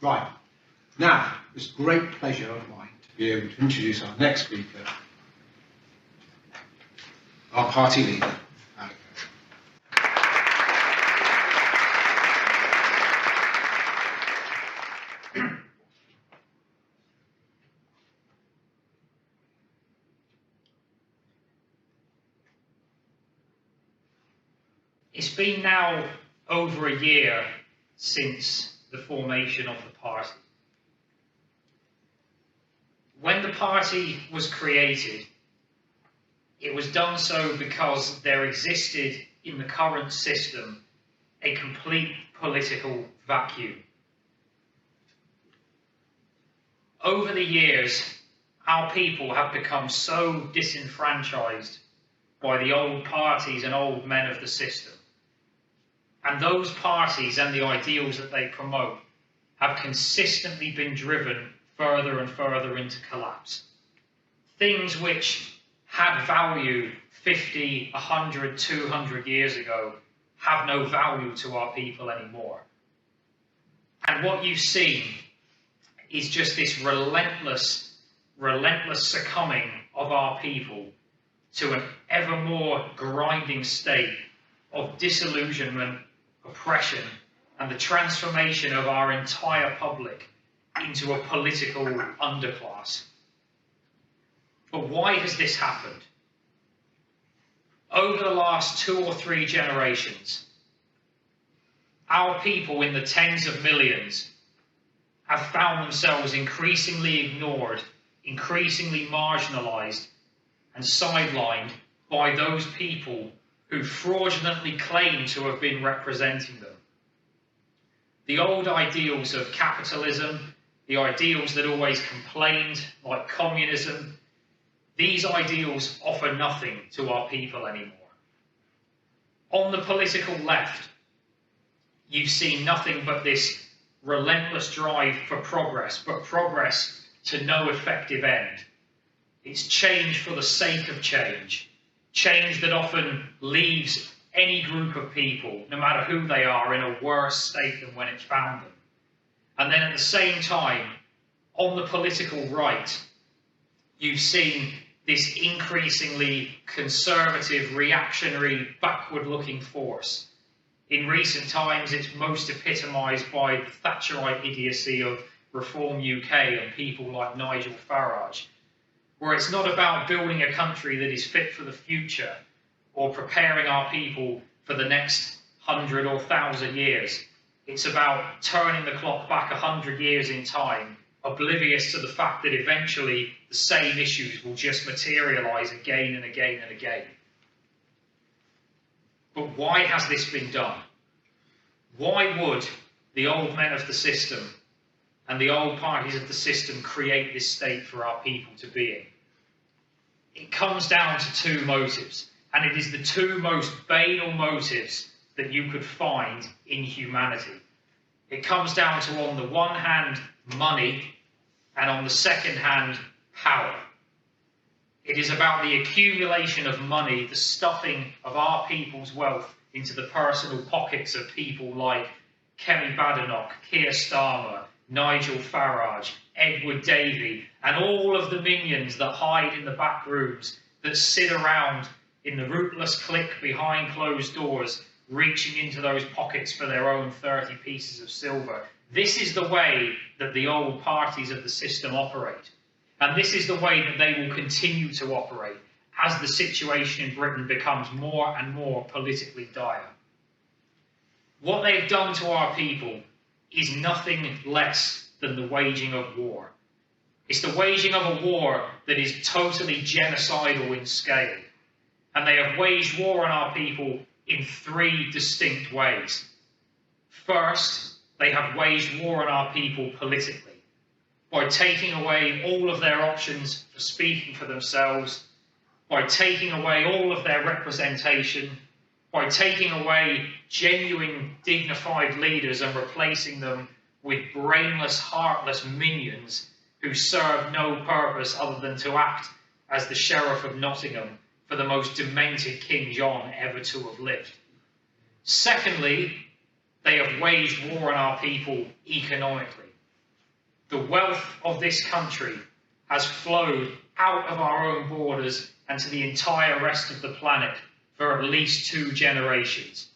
Right, now it's a great pleasure of mine to be able to introduce our next speaker, our party leader, Alek. It's been now over a year since the formation of the party. When the party was created, it was done so because there existed in the current system a complete political vacuum. Over the years, our people have become so disenfranchised by the old parties and old men of the system. And those parties and the ideals that they promote have consistently been driven further and further into collapse. Things which had value 50, 100, 200 years ago have no value to our people anymore. And what you've seen is just this relentless succumbing of our people to an ever more grinding state of disillusionment, oppression, and the transformation of our entire public into a political underclass. But why has this happened? Over the last 2 or 3 generations, our people in the tens of millions have found themselves increasingly ignored, increasingly marginalised and sidelined by those people who fraudulently claim to have been representing them. The old ideals of capitalism, the ideals that always complained, like communism, these ideals offer nothing to our people anymore. On the political left, you've seen nothing but this relentless drive for progress, but progress to no effective end. It's change for the sake of change. Change that often leaves any group of people, no matter who they are, in a worse state than when it found them. And then at the same time, on the political right, you've seen this increasingly conservative, reactionary, backward-looking force. In recent times, it's most epitomised by the Thatcherite idiocy of Reform UK and people like Nigel Farage, where it's not about building a country that is fit for the future or preparing our people for the next 100 or 1,000 years. It's about turning the clock back 100 years in time, oblivious to the fact that eventually the same issues will just materialise again and again and again. But why has this been done? Why would the old men of the system and the old parties of the system create this state for our people to be in? It comes down to 2 motives, and it is the 2 most banal motives that you could find in humanity. It comes down to, on the one hand, money, and on the second hand, power. It is about the accumulation of money, the stuffing of our people's wealth into the personal pockets of people like Kemi Badenoch, Keir Starmer, Nigel Farage, Edward Davey, and all of the minions that hide in the back rooms, that sit around in the rootless clique behind closed doors, reaching into those pockets for their own 30 pieces of silver. This is the way that the old parties of the system operate. And this is the way that they will continue to operate as the situation in Britain becomes more and more politically dire. What they've done to our people is nothing less than the waging of war. It's the waging of a war that is totally genocidal in scale. And they have waged war on our people in 3 distinct ways. First, they have waged war on our people politically, by taking away all of their options for speaking for themselves, by taking away all of their representation, by taking away genuine, dignified leaders and replacing them with brainless, heartless minions who serve no purpose other than to act as the Sheriff of Nottingham for the most demented King John ever to have lived. Secondly, they have waged war on our people economically. The wealth of this country has flowed out of our own borders and to the entire rest of the planet for at least 2 generations.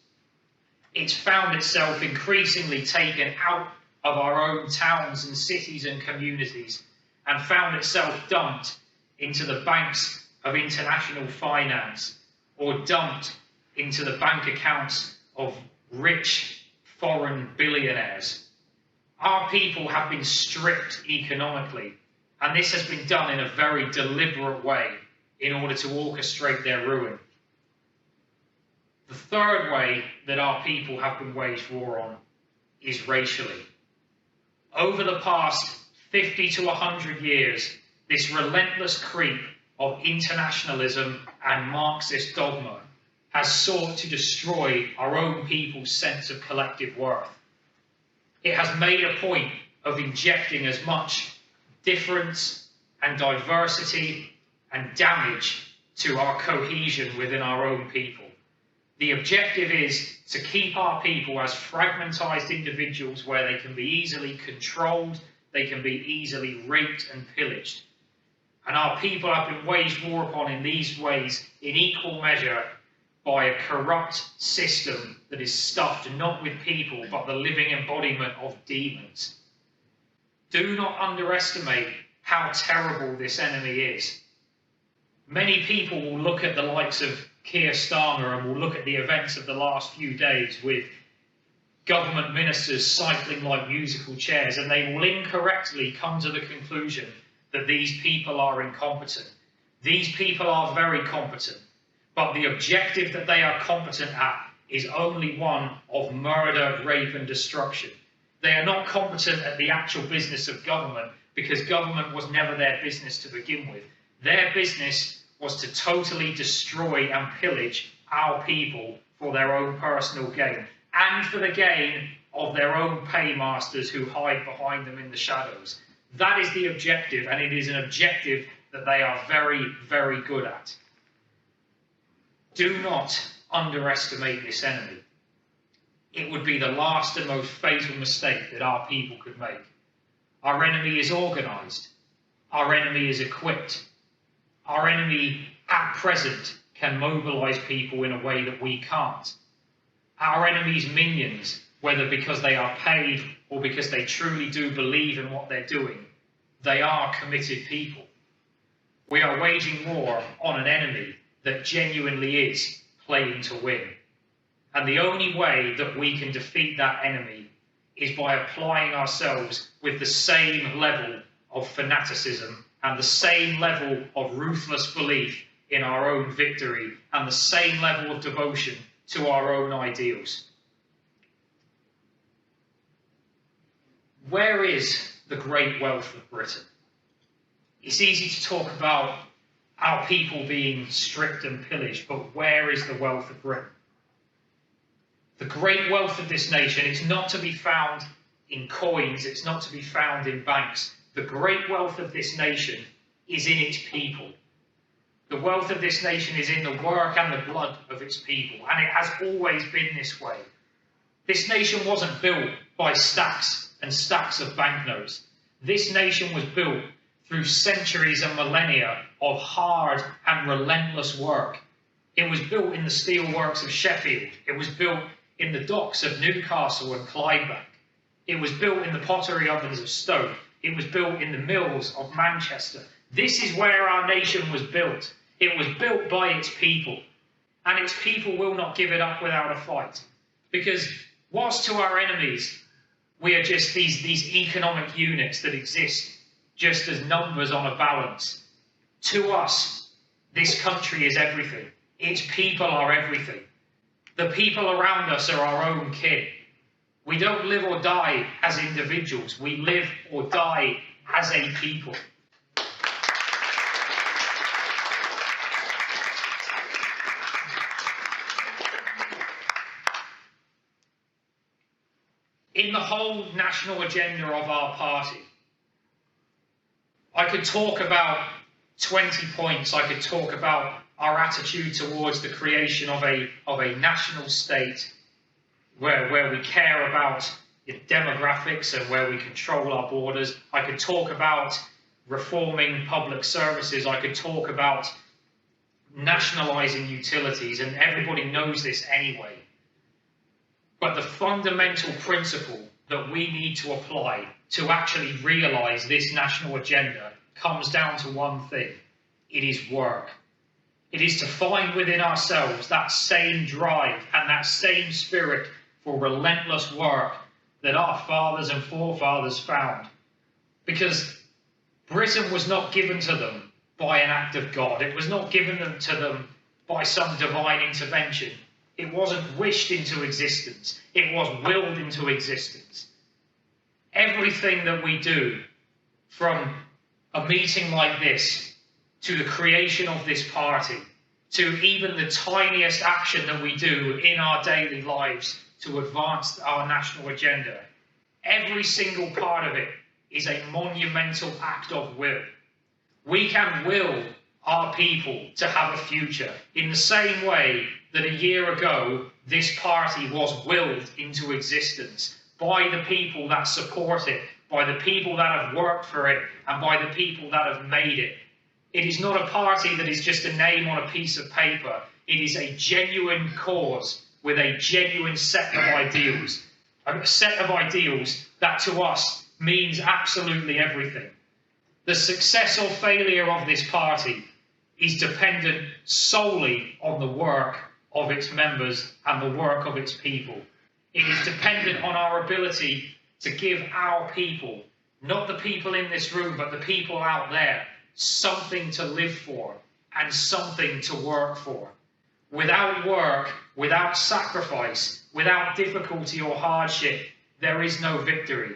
It's found itself increasingly taken out of our own towns and cities and communities and found itself dumped into the banks of international finance or dumped into the bank accounts of rich foreign billionaires. Our people have been stripped economically, and this has been done in a very deliberate way in order to orchestrate their ruin. The third way that our people have been waged war on is racially. Over the past 50 to 100 years, this relentless creep of internationalism and Marxist dogma has sought to destroy our own people's sense of collective worth. It has made a point of injecting as much difference and diversity and damage to our cohesion within our own people. The objective is to keep our people as fragmentized individuals where they can be easily controlled, they can be easily raped and pillaged. And our people have been waged war upon in these ways in equal measure by a corrupt system that is stuffed not with people but the living embodiment of demons. Do not underestimate how terrible this enemy is. Many people will look at the likes of Keir Starmer and will look at the events of the last few days with government ministers cycling like musical chairs, and they will incorrectly come to the conclusion that these people are incompetent. These people are very competent, but the objective that they are competent at is only one of murder, rape and destruction. They are not competent at the actual business of government because government was never their business to begin with. Their business was to totally destroy and pillage our people for their own personal gain and for the gain of their own paymasters who hide behind them in the shadows. That is the objective, and it is an objective that they are very, very good at. Do not underestimate this enemy. It would be the last and most fatal mistake that our people could make. Our enemy is organised. Our enemy is equipped. Our enemy, at present, can mobilise people in a way that we can't. Our enemy's minions, whether because they are paid or because they truly do believe in what they're doing, they are committed people. We are waging war on an enemy that genuinely is playing to win. And the only way that we can defeat that enemy is by applying ourselves with the same level of fanaticism and the same level of ruthless belief in our own victory and the same level of devotion to our own ideals. Where is the great wealth of Britain? It's easy to talk about our people being stripped and pillaged, but where is the wealth of Britain? The great wealth of this nation is not to be found in coins, it's not to be found in banks. The great wealth of this nation is in its people. The wealth of this nation is in the work and the blood of its people, and it has always been this way. This nation wasn't built by stacks and stacks of banknotes. This nation was built through centuries and millennia of hard and relentless work. It was built in the steelworks of Sheffield. It was built in the docks of Newcastle and Clydebank. It was built in the pottery ovens of Stoke. It was built in the mills of Manchester. This is where our nation was built. It was built by its people. And its people will not give it up without a fight. Because whilst to our enemies, we are just these economic units that exist just as numbers on a balance, to us, this country is everything. Its people are everything. The people around us are our own kin. We don't live or die as individuals. We live or die as a people. In the whole national agenda of our party, I could talk about 20 points. I could talk about our attitude towards the creation of a national state where we care about demographics and where we control our borders. I could talk about reforming public services. I could talk about nationalising utilities, and everybody knows this anyway. But the fundamental principle that we need to apply to actually realise this national agenda comes down to one thing. It is work. It is to find within ourselves that same drive and that same spirit for relentless work that our fathers and forefathers found. Because Britain was not given to them by an act of God. It was not given to them by some divine intervention. It wasn't wished into existence. It was willed into existence. Everything that we do, from a meeting like this, to the creation of this party, to even the tiniest action that we do in our daily lives to advance our national agenda, every single part of it is a monumental act of will. We can will our people to have a future in the same way that a year ago this party was willed into existence by the people that support it, by the people that have worked for it, and by the people that have made it. It is not a party that is just a name on a piece of paper. It is a genuine cause with a genuine set of ideals. A set of ideals that to us means absolutely everything. The success or failure of this party is dependent solely on the work of its members and the work of its people. It is dependent on our ability to give our people, not the people in this room, but the people out there, something to live for and something to work for. Without work, without sacrifice, without difficulty or hardship, there is no victory.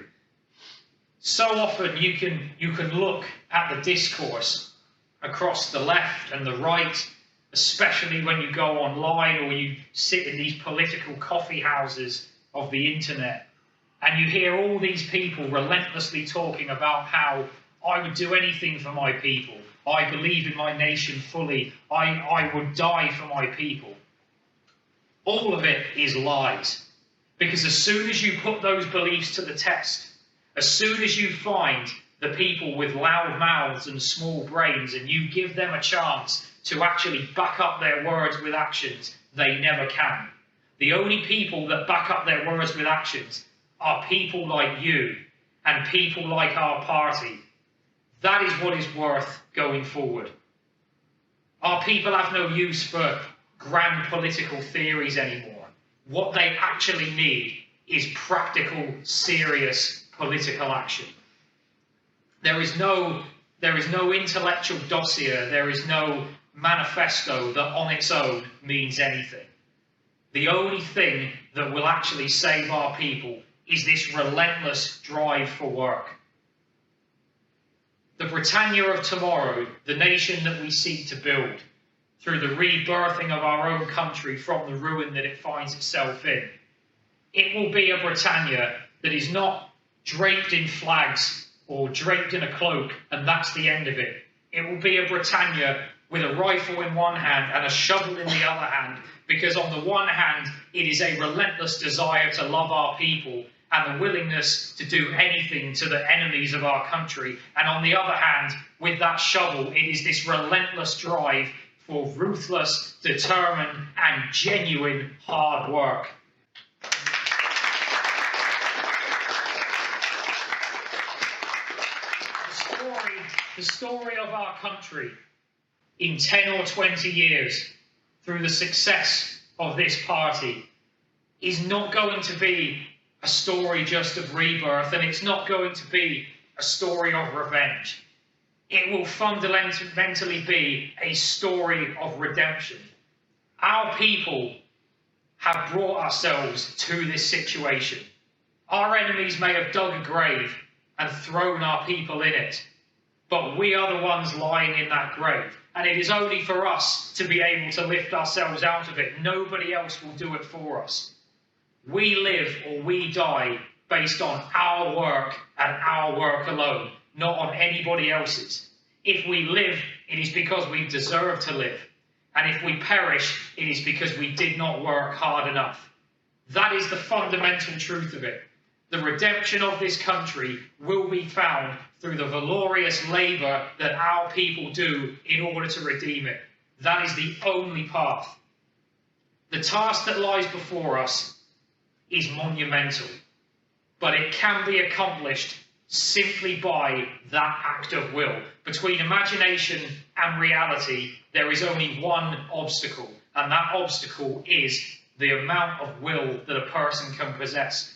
So often you can look at the discourse across the left and the right, especially when you go online or you sit in these political coffee houses of the internet, and you hear all these people relentlessly talking about how I would do anything for my people. I believe in my nation fully. I would die for my people. All of it is lies. Because as soon as you put those beliefs to the test, as soon as you find the people with loud mouths and small brains and you give them a chance to actually back up their words with actions, they never can. The only people that back up their words with actions are people like you and people like our party. That is what is worth going forward. Our people have no use for grand political theories anymore. What they actually need is practical, serious political action. There is no intellectual dossier, there is no manifesto that on its own means anything. The only thing that will actually save our people is this relentless drive for work. The Britannia of tomorrow, the nation that we seek to build, through the rebirthing of our own country from the ruin that it finds itself in, it will be a Britannia that is not draped in flags or draped in a cloak, and that's the end of it. It will be a Britannia with a rifle in one hand and a shovel in the other hand, because on the one hand, it is a relentless desire to love our people and the willingness to do anything to the enemies of our country. And on the other hand, with that shovel, it is this relentless drive for ruthless, determined, and genuine hard work. The story of our country in 10 or 20 years, through the success of this party, is not going to be a story just of rebirth, and it's not going to be a story of revenge. It will fundamentally be a story of redemption. Our people have brought ourselves to this situation. Our enemies may have dug a grave and thrown our people in it, but we are the ones lying in that grave. And it is only for us to be able to lift ourselves out of it. Nobody else will do it for us. We live or we die based on our work and our work alone, not on anybody else's. If we live, it is because we deserve to live. And if we perish, it is because we did not work hard enough. That is the fundamental truth of it. The redemption of this country will be found through the valorous labour that our people do in order to redeem it. That is the only path. The task that lies before us is monumental, but it can be accomplished simply by that act of will. Between imagination and reality, there is only one obstacle, and that obstacle is the amount of will that a person can possess.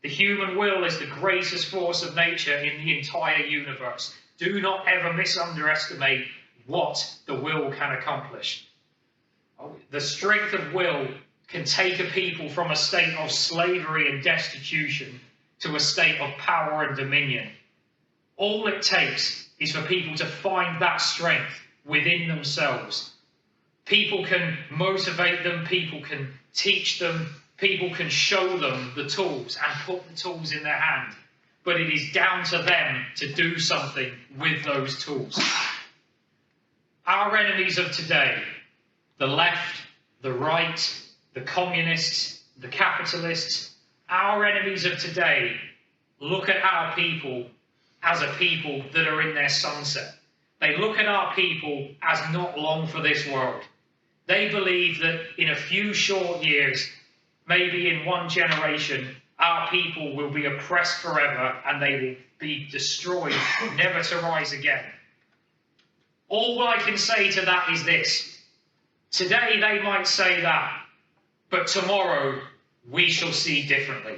The human will is the greatest force of nature in the entire universe. Do not ever misunderestimate what the will can accomplish. The strength of will can take a people from a state of slavery and destitution to a state of power and dominion. All it takes is for people to find that strength within themselves. People can motivate them, people can teach them, people can show them the tools and put the tools in their hand. But it is down to them to do something with those tools. Our enemies of today, the left, the right, the communists, the capitalists, our enemies of today look at our people as a people that are in their sunset. They look at our people as not long for this world. They believe that in a few short years, maybe in one generation, our people will be oppressed forever and they will be destroyed, never to rise again. All I can say to that is this. Today they might say that, but tomorrow we shall see differently.